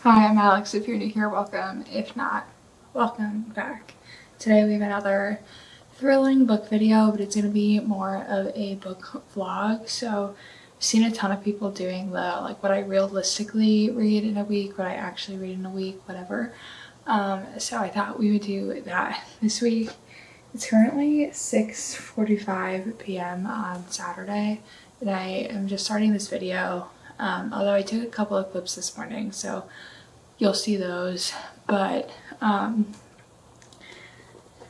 Hi, I'm Alex. If you're new here, welcome. If not, welcome back. Today we have another thrilling book video, but it's going to be more of a book vlog. So I've seen a ton of people doing the what I realistically read in a week, what I actually read in a week, whatever. So I thought we would do that this week. It's currently 6:45 p.m. on Saturday, and I am just starting this video. Although I took a couple of clips this morning, so you'll see those. But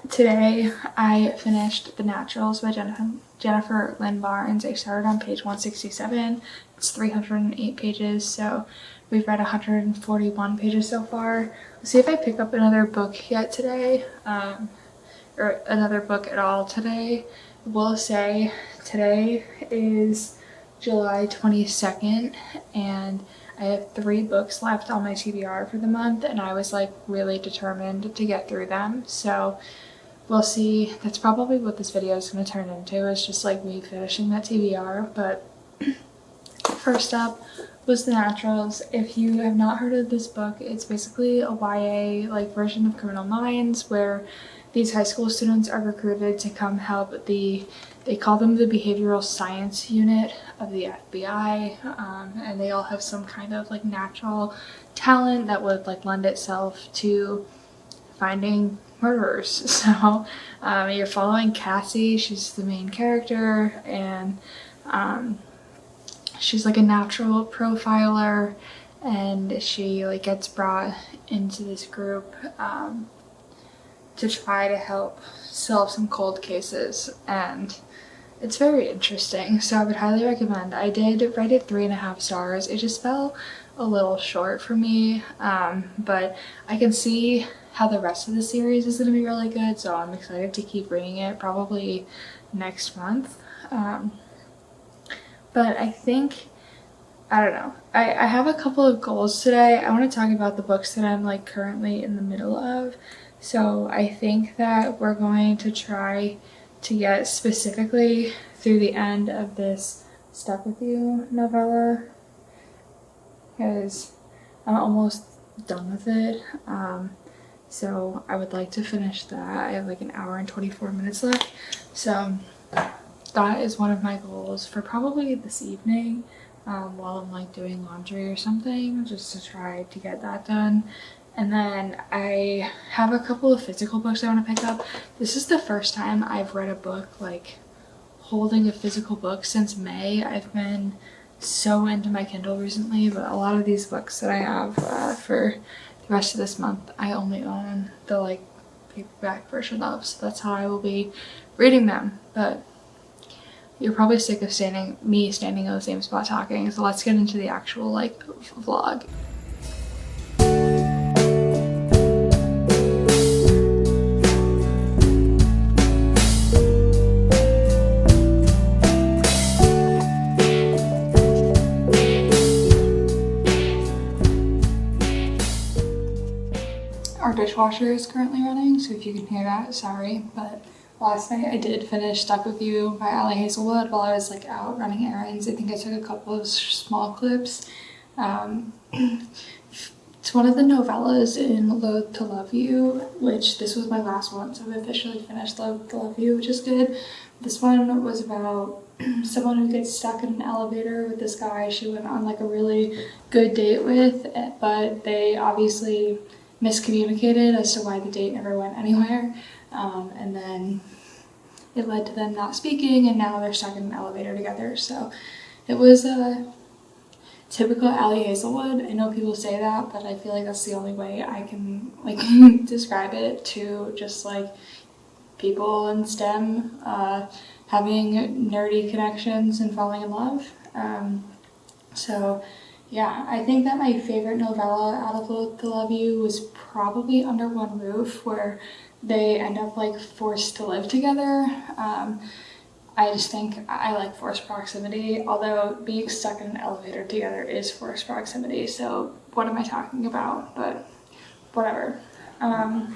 today I finished The Naturals by Jennifer Lynn Barnes. I started on page 167. It's 308 pages, so we've read 141 pages so far. Let's see if I pick up another book yet today, or another book at all today. I will say today is July 22nd, and I have 3 books left on my TBR for the month, and I was really determined to get through them. So we'll see. That's probably what this video is going to turn into, is just me finishing that TBR. But first up was The Naturals. If you have not heard of this book, it's basically a YA version of Criminal Minds, where these high school students are recruited to come help they call them the Behavioral Science Unit of the FBI, and they all have some kind of natural talent that would lend itself to finding murderers. So you're following Cassie. She's the main character, and she's a natural profiler, and she gets brought into this group to try to help solve some cold cases, and it's very interesting. So I would highly recommend. I did rate it 3.5 stars. It just fell a little short for me, but I can see how the rest of the series is going to be really good, so I'm excited to keep reading it probably next month. But I think, I don't know, I have a couple of goals today. I want to talk about the books that I'm currently in the middle of. So I think that we're going to try to get specifically through the end of this Stuck With You novella, because I'm almost done with it. So I would like to finish that. I have an hour and 24 minutes left. So that is one of my goals for probably this evening, while I'm doing laundry or something, just to try to get that done. And then I have a couple of physical books I want to pick up. This is the first time I've read a book holding a physical book since May. I've been so into my Kindle recently, but a lot of these books that I have for the rest of this month, I only own the paperback version of, so that's how I will be reading them. But you're probably sick of me standing in the same spot talking, so let's get into the actual vlog. Our dishwasher is currently running, so if you can hear that, sorry. But last night I did finish Stuck With You by Ali Hazelwood while I was out running errands. I think I took a couple of small clips. It's one of the novellas in Loath to Love You, which this was my last one, so I've officially finished Loath to Love You, which is good. This one was about someone who gets stuck in an elevator with this guy she went on a really good date with, but they obviously miscommunicated as to why the date never went anywhere, and then it led to them not speaking, and now they're stuck in an elevator together. So it was a typical Ali Hazelwood. I know people say that, but I feel that's the only way I can describe it, to just people in STEM having nerdy connections and falling in love. So yeah, I think that my favorite novella out of Loath to Love You was probably Under One Roof, where they end up forced to live together. I just think I like forced proximity, although being stuck in an elevator together is forced proximity, so what am I talking about? But whatever. I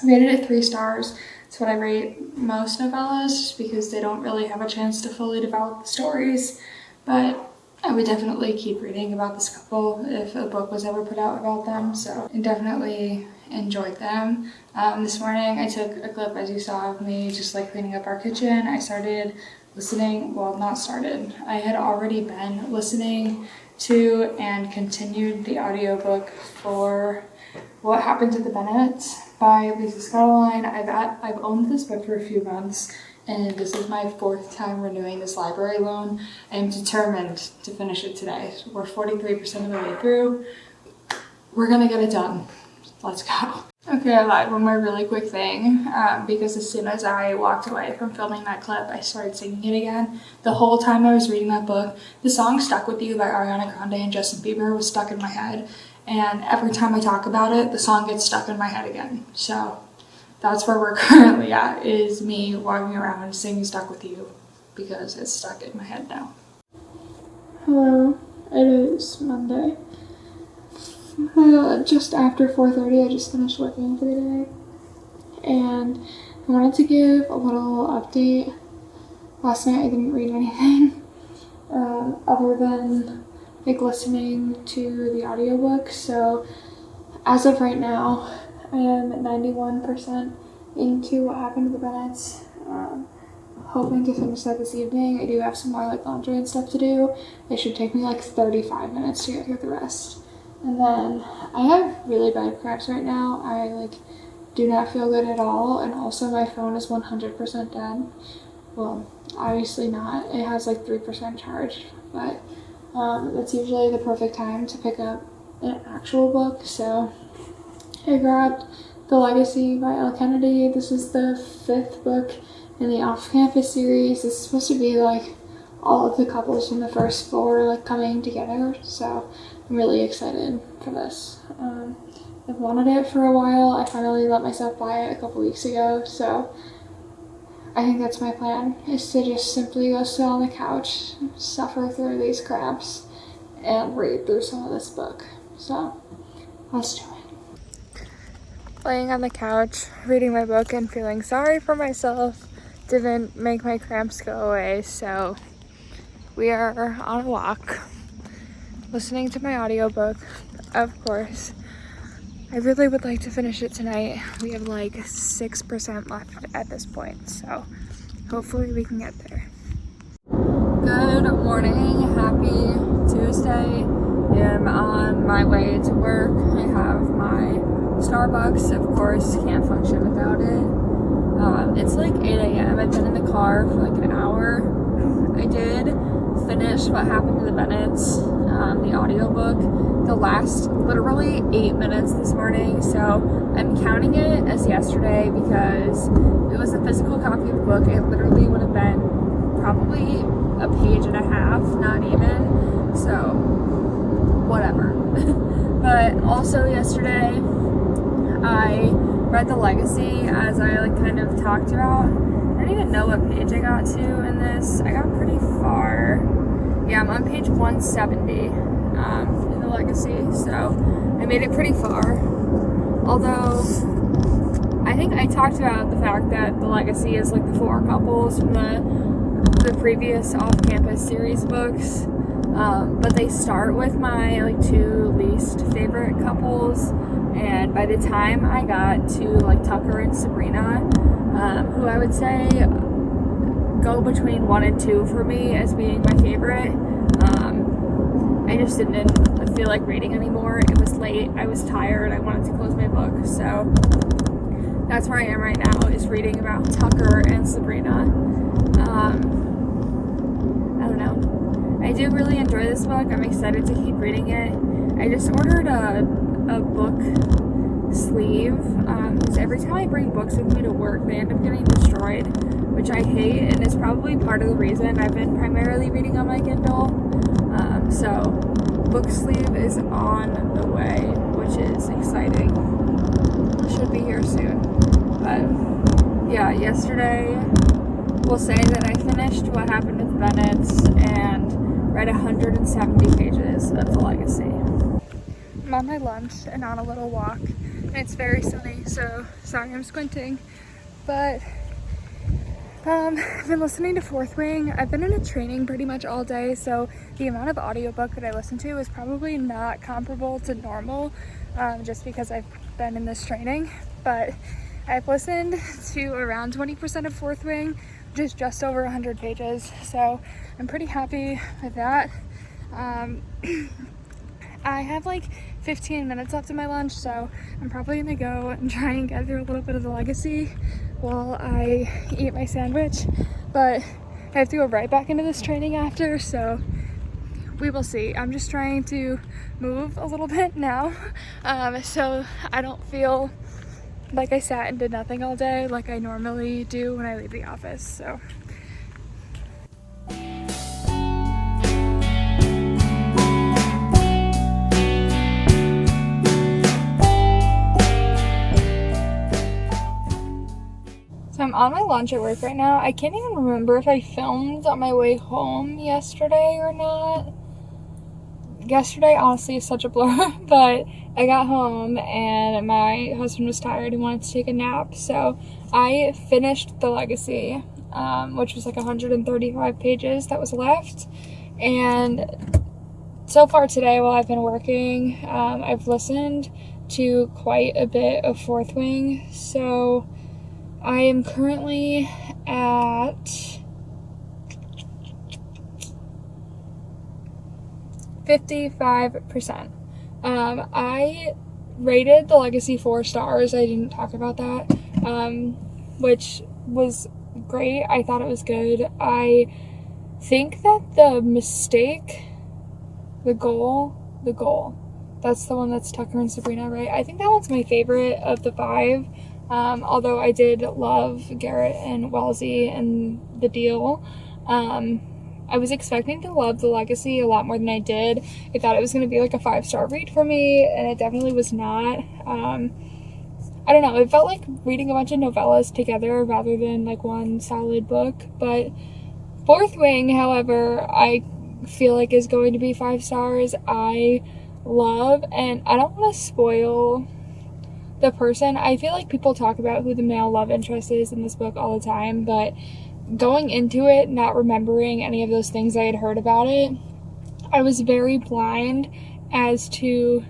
rated it 3 stars. It's what I rate most novellas, just because they don't really have a chance to fully develop the stories. But I would definitely keep reading about this couple if a book was ever put out about them. So I definitely enjoyed them. This morning I took a clip, as you saw, of me just like cleaning up our kitchen. I started listening, well, not started. I had already been listening to and continued the audiobook for What Happened to the Bennetts by Lisa Scottoline. I've owned this book for a few months, and this is my 4th time renewing this library loan. I am determined to finish it today. We're 43% of the way through. We're gonna get it done. Let's go. Okay, I lied. One more really quick thing, because as soon as I walked away from filming that clip, I started singing it again. The whole time I was reading that book, the song Stuck With You by Ariana Grande and Justin Bieber was stuck in my head. And every time I talk about it, the song gets stuck in my head again. So that's where we're currently at, is me walking around singing Stuck With You because it's stuck in my head now. Hello, it is Monday. Just after 4:30, I just finished working for the day. And I wanted to give a little update. Last night I didn't read anything other than like listening to the audiobook. So as of right now, I am 91% into What Happened to the Bennetts. Hoping to finish that this evening. I do have some more like laundry and stuff to do. It should take me like 35 minutes to get through the rest. And then I have really bad cramps right now. I like do not feel good at all, and also my phone is 100% dead. Well, obviously not. It has like 3% charged, but that's usually the perfect time to pick up an actual book. So I grabbed The Legacy by Elle Kennedy. This is the 5th book in the Off-Campus series. This is supposed to be like all of the couples from the first 4 like coming together. So I'm really excited for this. I've wanted it for a while. I finally let myself buy it a couple weeks ago, so I think that's my plan, is to just simply go sit on the couch, suffer through these cramps, and read through some of this book. So let's do it. Laying on the couch, reading my book, and feeling sorry for myself didn't make my cramps go away, so we are on a walk, listening to my audiobook, of course. I really would like to finish it tonight. We have like 6% left at this point, so hopefully we can get there. Good morning, happy Tuesday. I'm on my way to work. I have my Starbucks, of course, can't function without it. It's like 8 a.m. I've been in the car for like an hour. I did finish What Happened to the Bennetts, the audiobook, the last literally 8 minutes this morning. So I'm counting it as yesterday because it was a physical copy of the book. It literally would have been probably a page and a half, not even. So whatever. But also yesterday I read The Legacy, as I like kind of talked about. I don't even know what page I got to in this. I got pretty far. Yeah, I'm on page 170 in The Legacy, so I made it pretty far. Although, I think I talked about the fact that The Legacy is like the 4 couples from the previous Off-Campus series books. But they start with my like 2 least favorite couples, and by the time I got to like Tucker and Sabrina, who I would say go between 1 and 2 for me as being my favorite, I just didn't feel like reading anymore. It was late, I was tired, I wanted to close my book, so that's where I am right now, is reading about Tucker and Sabrina. I don't know. I do really enjoy this book. I'm excited to keep reading it. I just ordered a book sleeve, because every time I bring books with me to work, they end up getting destroyed, which I hate, and it's probably part of the reason I've been primarily reading on my Kindle. So book sleeve is on the way, which is exciting. Should be here soon. But yeah, yesterday we'll say that I finished What Happened to the Bennetts and read 170 pages of The Legacy. I'm on my lunch and on a little walk, and it's very sunny, so sorry I'm squinting, but I've been listening to Fourth Wing. I've been in a training pretty much all day, so the amount of audiobook that I listen to is probably not comparable to normal, just because I've been in this training. But I've listened to around 20% of Fourth Wing, which is just over 100 pages, so I'm pretty happy with that. I have like 15 minutes left of my lunch, so I'm probably gonna go and try and get through a little bit of the legacy while I eat my sandwich, but I have to go right back into this training after, so we will see. I'm just trying to move a little bit now, so I don't feel like I sat and did nothing all day like I normally do when I leave the office, so. So I'm on my lunch at work right now. I can't even remember if I filmed on my way home yesterday or not. Yesterday honestly is such a blur, but I got home and my husband was tired and wanted to take a nap, so I finished the legacy, which was like 135 pages that was left. And so far today, while I've been working, I've listened to quite a bit of Fourth Wing, so I am currently at 55%. I rated the legacy 4 stars. I didn't talk about that, which was great. I thought it was good. I think that the mistake, the goal, that's the one that's Tucker and Sabrina, right? I think that one's my favorite of the 5. Although I did love Garrett and Wellesley and the deal. I was expecting to love the legacy a lot more than I did. I thought it was going to be like a 5-star read for me, and it definitely was not. I don't know, it felt like reading a bunch of novellas together rather than like one solid book. But Fourth Wing, however, I feel like is going to be 5 stars. I love, and I don't want to spoil the person. I feel like people talk about who the male love interest is in this book all the time, but going into it, not remembering any of those things I had heard about it, I was very blind as to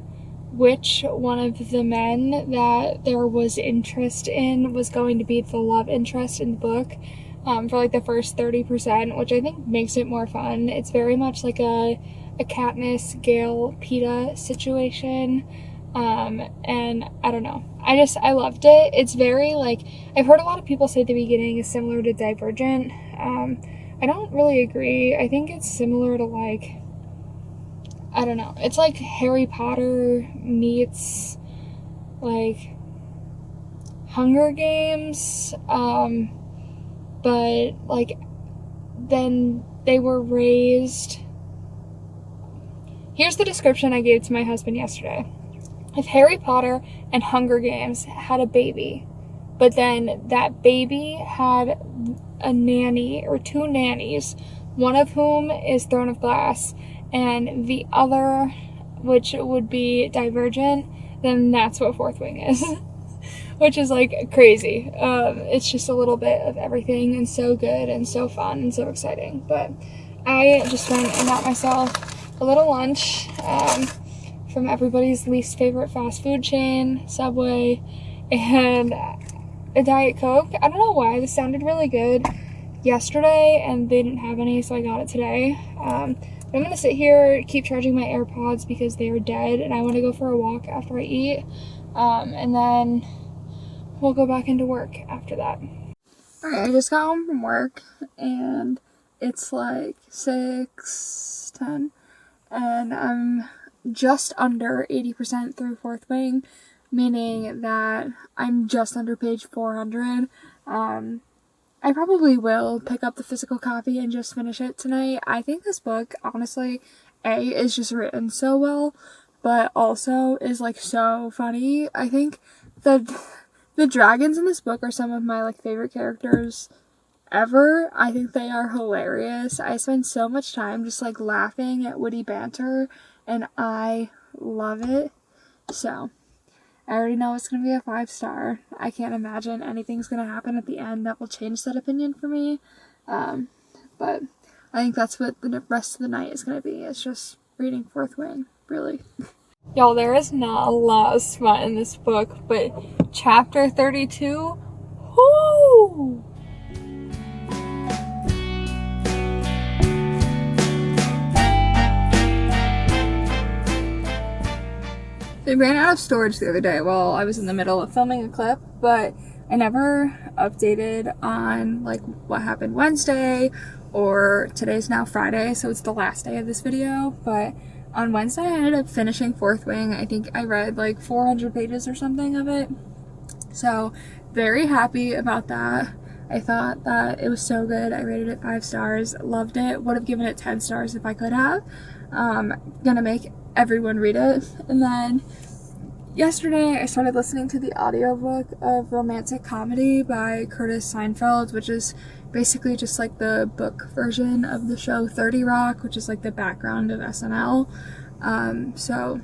which one of the men that there was interest in was going to be the love interest in the book, for like the first 30%, which I think makes it more fun. It's very much like a Katniss, Gale, Peeta situation. And I don't know. I loved it. It's very, like, I've heard a lot of people say the beginning is similar to Divergent. I don't really agree. I think it's similar to, like, I don't know. It's like Harry Potter meets, like, Hunger Games, but, like, then they were raised. Here's the description I gave to my husband yesterday. If Harry Potter and Hunger Games had a baby, but then that baby had a nanny or 2 nannies, one of whom is Throne of Glass, and the other, which would be Divergent, then that's what Fourth Wing is. Which is like crazy. It's just a little bit of everything, and so good and so fun and so exciting. But I just went and got myself a little lunch, from everybody's least favorite fast food chain, Subway, and a Diet Coke. I don't know why, this sounded really good yesterday and they didn't have any, so I got it today. I'm gonna sit here, keep charging my AirPods because they are dead, and I want to go for a walk after I eat, and then we'll go back into work after that. Alright, I just got home from work and it's like 6:10 and I'm just under 80% through Fourth Wing, meaning that I'm just under page 400. I probably will pick up the physical copy and just finish it tonight. I think this book, honestly, is just written so well, but also is like so funny. I think the dragons in this book are some of my like favorite characters ever. I think they are hilarious. I spend so much time just like laughing at witty banter, and I love it. So I already know it's going to be a 5-star. I can't imagine anything's going to happen at the end that will change that opinion for me. But I think that's what the rest of the night is going to be. It's just reading Fourth Wing, really. Y'all, there is not a lot of smut in this book, but chapter 32, whoo! They ran out of storage the other day while I was in the middle of filming a clip, but I never updated on like what happened Wednesday, or today's now Friday, so it's the last day of this video. But on Wednesday I ended up finishing Fourth Wing. I think I read like 400 pages or something of it, so very happy about that. I thought that it was so good. I rated it 5 stars, loved it, would have given it 10 stars if I could have. Gonna make everyone read it. And then yesterday I started listening to the audiobook of Romantic Comedy by Curtis Seinfeld, which is basically just like the book version of the show 30 Rock, which is like the background of SNL. So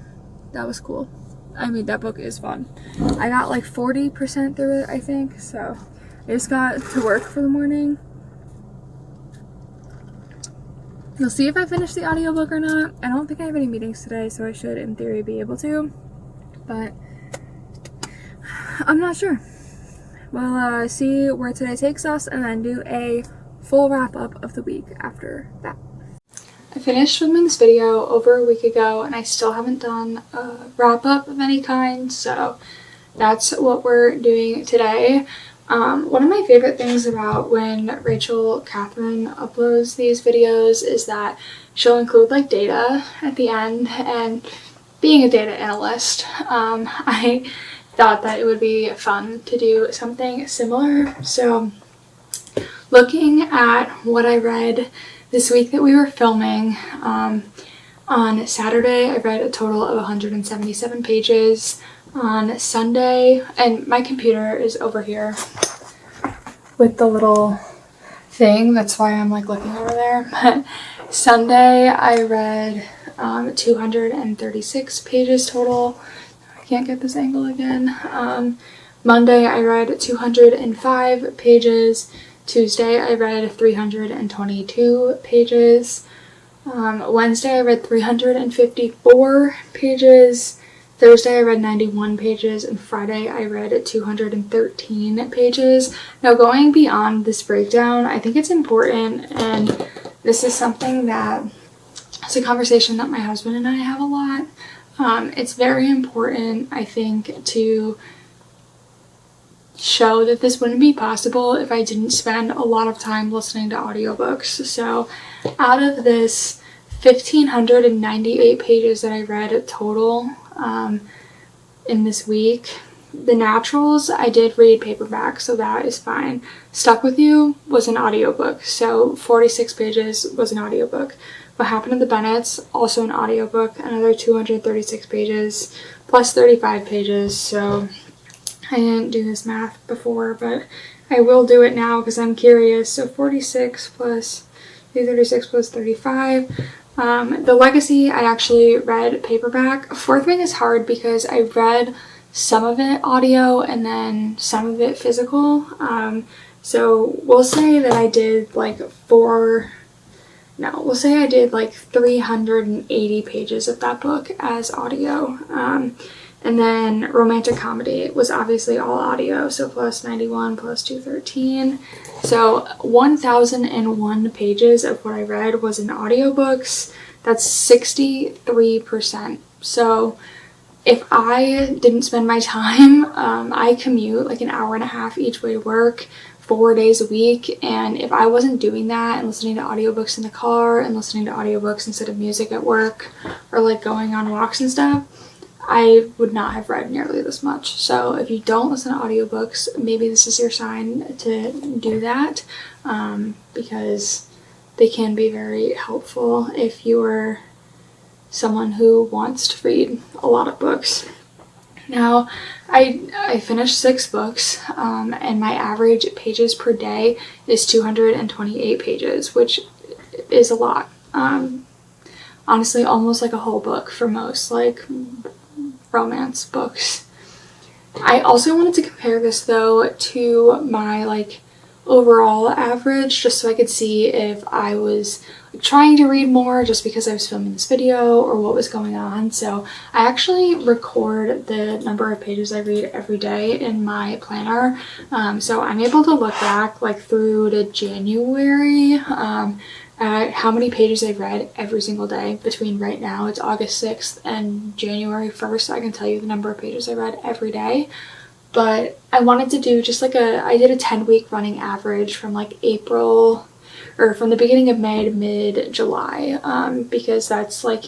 that was cool. I mean, that book is fun. I got like 40% through it, I think, so I just got to work for the morning. You'll see if I finish the audiobook or not. I don't think I have any meetings today, so I should, in theory, be able to. But I'm not sure. We'll see where today takes us and then do a full wrap-up of the week after that. I finished filming this video over a week ago, and I still haven't done a wrap-up of any kind, so that's what we're doing today. One of my favorite things about when Rachel Catherine uploads these videos is that she'll include like data at the end, and being a data analyst, I thought that it would be fun to do something similar. So looking at what I read this week that we were filming, on Saturday I read a total of 177 pages. On Sunday, and my computer is over here with the little thing, that's why I'm like looking over there, but Sunday I read 236 pages total. I can't get this angle again. Monday I read 205 pages. Tuesday I read 322 pages. Wednesday I read 354 pages. Thursday I read 91 pages, and Friday I read 213 pages. Now, going beyond this breakdown, I think it's important, and this is something that it's a conversation that my husband and I have a lot. It's very important, I think, to show that this wouldn't be possible if I didn't spend a lot of time listening to audiobooks. So out of this 1,598 pages that I read total, in this week, The Naturals I did read paperback, so that is fine. Stuck With You was an audiobook, so 46 pages was an audiobook. What Happened to the Bennetts, also an audiobook, another 236 pages, plus 35 pages, so I didn't do this math before, but I will do it now because I'm curious. So 46 plus 236 plus 35. The Legacy I actually read paperback. Fourth Wing is hard because I read some of it audio and then some of it physical. So we'll say that I did like 380 pages of that book as audio. And then Romantic Comedy was obviously all audio, so plus 91 plus 213. So 1,001 pages of what I read was in audiobooks. That's 63%. So if I didn't spend my time, I commute like an hour and a half each way to work 4 days a week, and if I wasn't doing that and listening to audiobooks in the car and listening to audiobooks instead of music at work or like going on walks and stuff, I would not have read nearly this much. So if you don't listen to audiobooks, maybe this is your sign to do that, because they can be very helpful if you're someone who wants to read a lot of books. Now, I finished 6 books, and my average pages per day is 228 pages, which is a lot. Honestly, almost like a whole book for most, like, romance books. I also wanted to compare this though to my like overall average, just so I could see if I was like, trying to read more just because I was filming this video or what was going on. So I actually record the number of pages I read every day in my planner. So I'm able to look back like through to January at how many pages I've read every single day between right now, it's August 6th, and January 1st. I can tell you the number of pages I read every day. But I wanted to do just like I did a 10-week running average from like April, or from the beginning of May to mid-July, because that's like,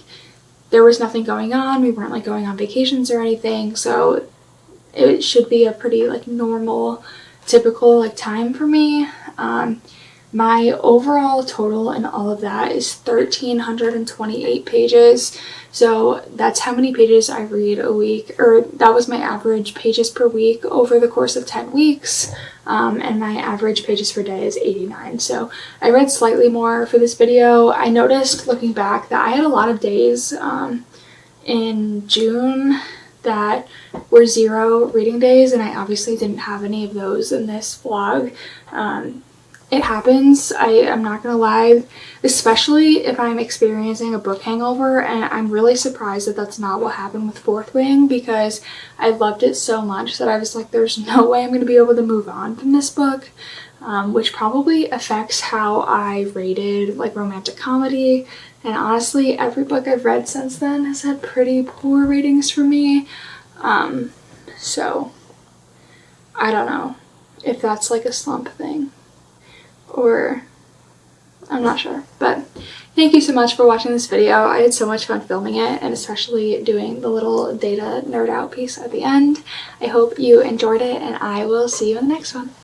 there was nothing going on, we weren't like going on vacations or anything, so it should be a pretty like normal, typical like time for me. My overall total in all of that is 1,328 pages. So that's how many pages I read a week, or that was my average pages per week over the course of 10 weeks. And my average pages per day is 89. So I read slightly more for this video. I noticed looking back that I had a lot of days in June that were 0 reading days, and I obviously didn't have any of those in this vlog. It happens, I'm not gonna lie, especially if I'm experiencing a book hangover, and I'm really surprised that that's not what happened with Fourth Wing, because I loved it so much that I was like, there's no way I'm gonna be able to move on from this book, which probably affects how I rated like romantic comedy. And honestly, every book I've read since then has had pretty poor ratings for me. So I don't know if that's like a slump thing, or I'm not sure. But thank you so much for watching this video. I had so much fun filming it, and especially doing the little data nerd out piece at the end. I hope you enjoyed it, and I will see you in the next one.